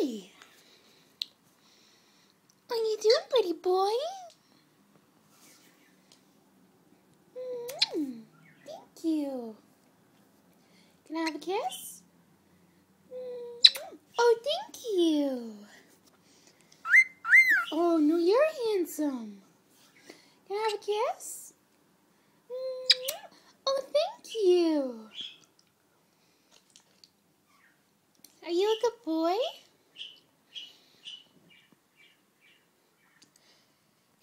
boy. What are you doing, pretty boy? Thank you. Can I have a kiss? Oh, thank you. Oh, no, you're handsome. Can I have a kiss? Oh, thank you. Are you a good boy?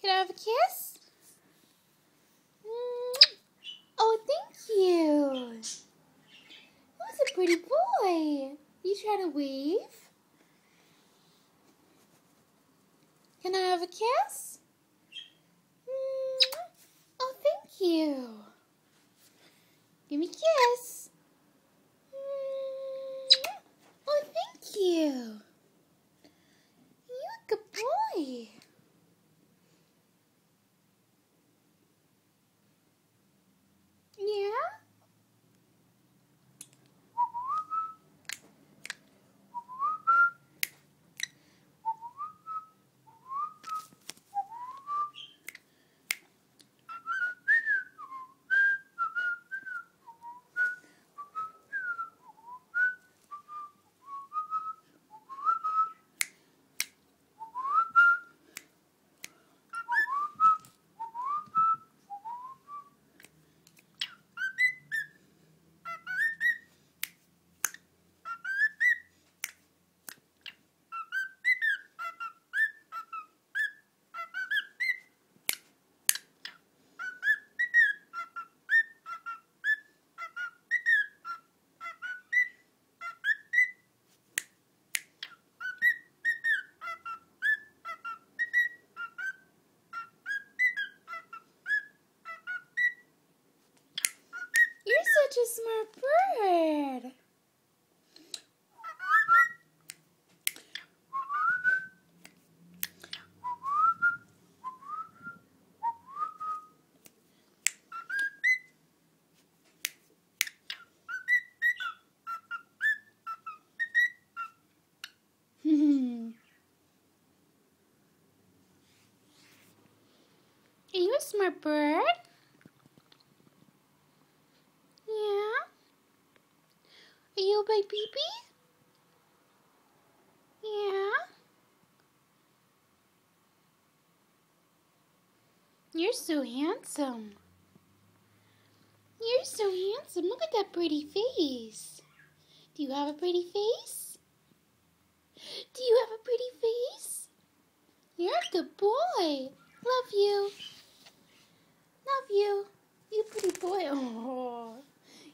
Can I have a kiss? Oh, thank you. Who's a pretty boy? You trying to wave? Can I have a kiss? Oh, thank you. Give me a kiss. Oh, thank you. You're a good boy. Yeah? You're such a smart bird. Are you a smart bird? Yeah? Are you a big baby? Yeah? You're so handsome. You're so handsome. Look at that pretty face. Do you have a pretty face? Do you have a pretty face? You're a good boy. Love you. Love you. You pretty boy. Oh,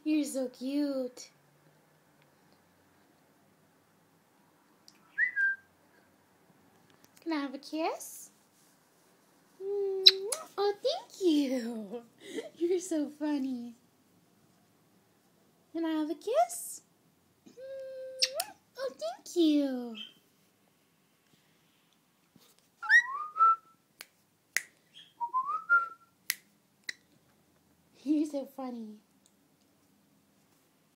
you're so cute. Can I have a kiss? Oh, thank you. You're so funny. Can I have a kiss? Oh, thank you. You're so funny.